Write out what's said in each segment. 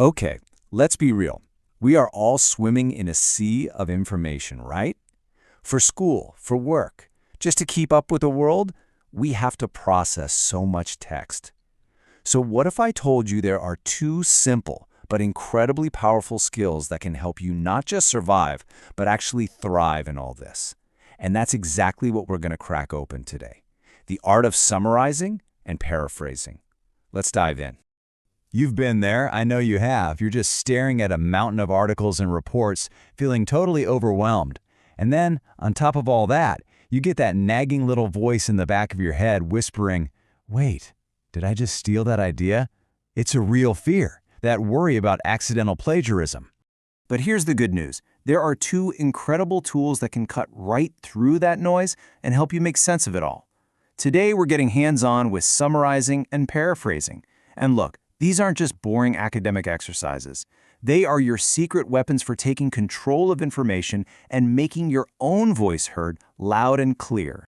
Okay, let's be real. We are all swimming in a sea of information, right? For school, for work, just to keep up with the world, we have to process so much text. So what if I told you there are two simple but incredibly powerful skills that can help you not just survive, but actually thrive in all this? And that's exactly what we're going to crack open today. The art of summarizing and paraphrasing. Let's dive in. You've been there, I know you have. You're just staring at a mountain of articles and reports, feeling totally overwhelmed. And then, on top of all that, you get that nagging little voice in the back of your head whispering, wait, did I just steal that idea? It's a real fear, that worry about accidental plagiarism. But here's the good news. There are two incredible tools that can cut right through that noise and help you make sense of it all. Today, we're getting hands-on with summarizing and paraphrasing. And look, these aren't just boring academic exercises. They are your secret weapons for taking control of information and making your own voice heard loud and clear.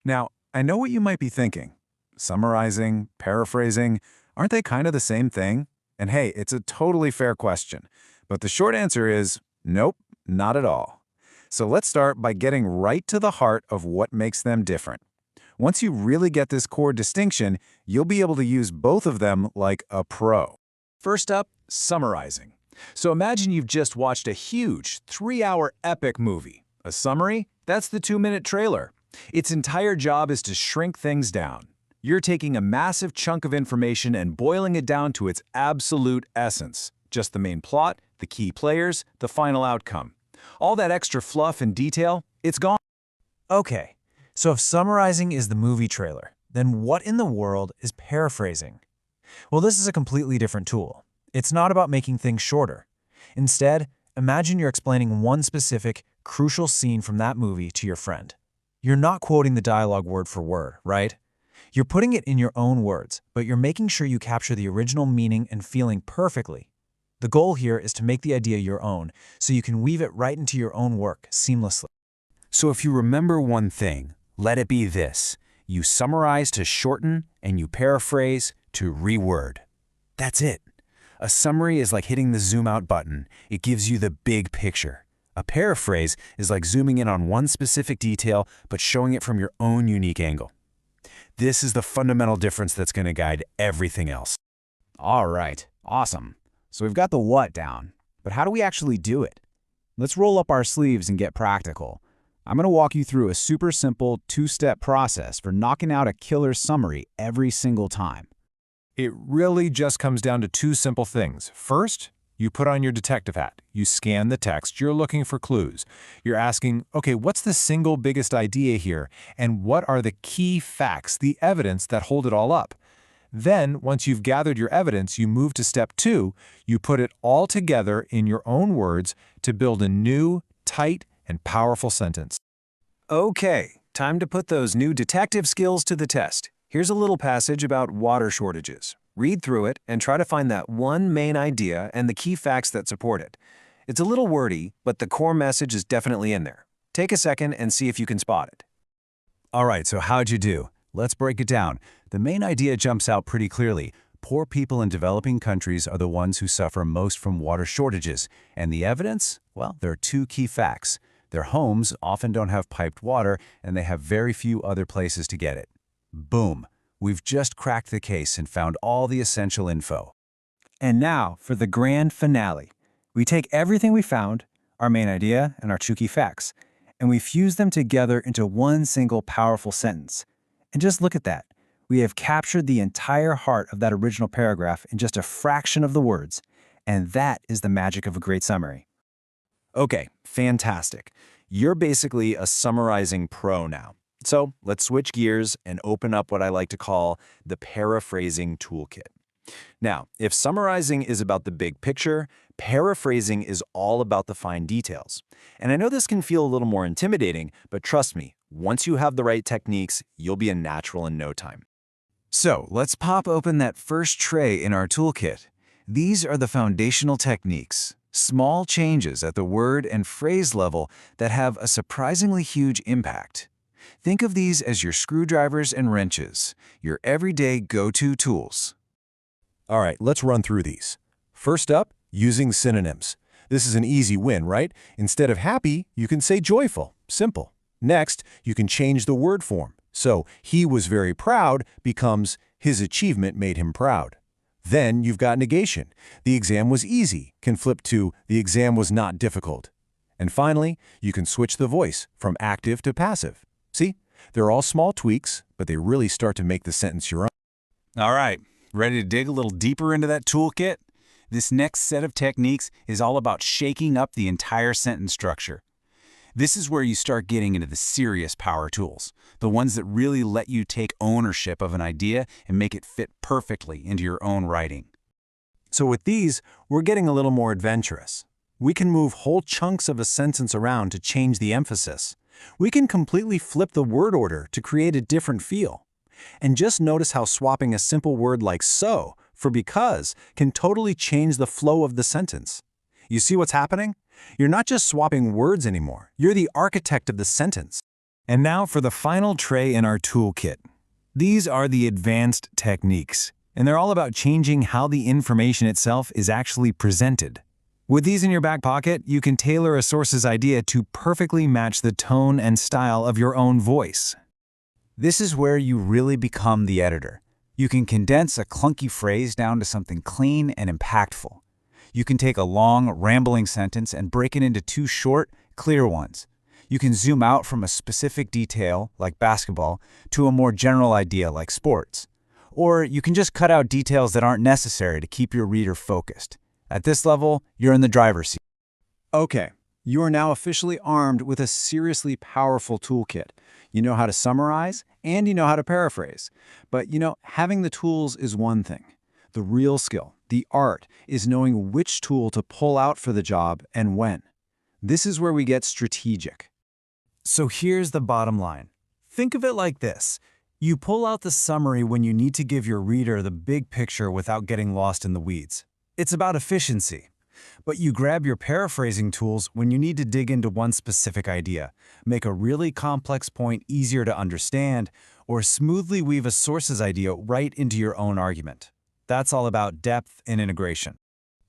Now, I know what you might be thinking. Summarizing, paraphrasing, aren't they kind of the same thing? And hey, it's a totally fair question. But the short answer is, nope, not at all. So let's start by getting right to the heart of what makes them different. Once you really get this core distinction, you'll be able to use both of them like a pro. First up, summarizing. So imagine you've just watched a huge 3-hour epic movie. A summary? That's the 2-minute trailer. Its entire job is to shrink things down. You're taking a massive chunk of information and boiling it down to its absolute essence. Just the main plot, the key players, the final outcome. All that extra fluff and detail, it's gone. Okay. So if summarizing is the movie trailer, then what in the world is paraphrasing? Well, this is a completely different tool. It's not about making things shorter. Instead, imagine you're explaining one specific, crucial scene from that movie to your friend. You're not quoting the dialogue word for word, right? You're putting it in your own words, but you're making sure you capture the original meaning and feeling perfectly. The goal here is to make the idea your own, so you can weave it right into your own work seamlessly. So if you remember one thing, let it be this. You summarize to shorten and you paraphrase to reword. That's it. A summary is like hitting the zoom out button. It gives you the big picture. A paraphrase is like zooming in on one specific detail but showing it from your own unique angle. This is the fundamental difference that's going to guide everything else. All right, awesome. So we've got the what down, but how do we actually do it? Let's roll up our sleeves and get practical. I'm going to walk you through a super simple 2-step process for knocking out a killer summary every single time. It really just comes down to two simple things. First, you put on your detective hat. You scan the text. You're looking for clues. You're asking, okay, what's the single biggest idea here? And what are the key facts, the evidence that hold it all up? Then, once you've gathered your evidence, you move to step 2. You put it all together in your own words to build a new, tight, and powerful sentence. Okay, time to put those new detective skills to the test. Here's a little passage about water shortages. Read through it and try to find that one main idea and the key facts that support it. It's a little wordy, but the core message is definitely in there. Take a second and see if you can spot it. All right, so how'd you do? Let's break it down. The main idea jumps out pretty clearly. Poor people in developing countries are the ones who suffer most from water shortages. And the evidence? Well, there are two key facts. Their homes often don't have piped water, and they have very few other places to get it. Boom! We've just cracked the case and found all the essential info. And now for the grand finale. We take everything we found, our main idea and our two key facts, and we fuse them together into one single powerful sentence. And just look at that. We have captured the entire heart of that original paragraph in just a fraction of the words. And that is the magic of a great summary. Okay, fantastic. You're basically a summarizing pro now. So let's switch gears and open up what I like to call the paraphrasing toolkit. Now, if summarizing is about the big picture, paraphrasing is all about the fine details. And I know this can feel a little more intimidating, but trust me, once you have the right techniques, you'll be a natural in no time. So let's pop open that first tray in our toolkit. These are the foundational techniques, small changes at the word and phrase level that have a surprisingly huge impact. Think of these as your screwdrivers and wrenches, your everyday go-to tools. All right, let's run through these. First up, using synonyms. This is an easy win, right? Instead of happy, you can say joyful. Simple. Next, you can change the word form. So, he was very proud becomes his achievement made him proud. Then you've got negation. The exam was easy can flip to the exam was not difficult. And finally, you can switch the voice from active to passive. See, they're all small tweaks, but they really start to make the sentence your own. All right, ready to dig a little deeper into that toolkit? This next set of techniques is all about shaking up the entire sentence structure. This is where you start getting into the serious power tools, the ones that really let you take ownership of an idea and make it fit perfectly into your own writing. So with these, we're getting a little more adventurous. We can move whole chunks of a sentence around to change the emphasis. We can completely flip the word order to create a different feel. And just notice how swapping a simple word like so for because can totally change the flow of the sentence. You see what's happening? You're not just swapping words anymore. You're the architect of the sentence. And now for the final tray in our toolkit. These are the advanced techniques, and they're all about changing how the information itself is actually presented. With these in your back pocket, you can tailor a source's idea to perfectly match the tone and style of your own voice. This is where you really become the editor. You can condense a clunky phrase down to something clean and impactful. You can take a long, rambling sentence and break it into two short, clear ones. You can zoom out from a specific detail, like basketball, to a more general idea like sports. Or you can just cut out details that aren't necessary to keep your reader focused. At this level, you're in the driver's seat. Okay, you are now officially armed with a seriously powerful toolkit. You know how to summarize, and you know how to paraphrase. But, having the tools is one thing. The real skill, the art, is knowing which tool to pull out for the job and when. This is where we get strategic. So here's the bottom line. Think of it like this. You pull out the summary when you need to give your reader the big picture without getting lost in the weeds. It's about efficiency. But you grab your paraphrasing tools when you need to dig into one specific idea, make a really complex point easier to understand, or smoothly weave a source's idea right into your own argument. That's all about depth and integration.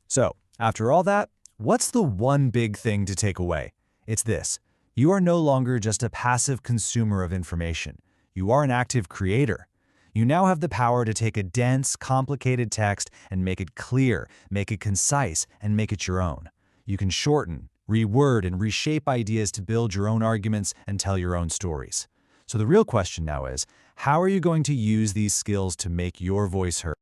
So, after all that, what's the one big thing to take away? It's this. You are no longer just a passive consumer of information. You are an active creator. You now have the power to take a dense, complicated text and make it clear, make it concise, and make it your own. You can shorten, reword, and reshape ideas to build your own arguments and tell your own stories. So the real question now is, how are you going to use these skills to make your voice heard?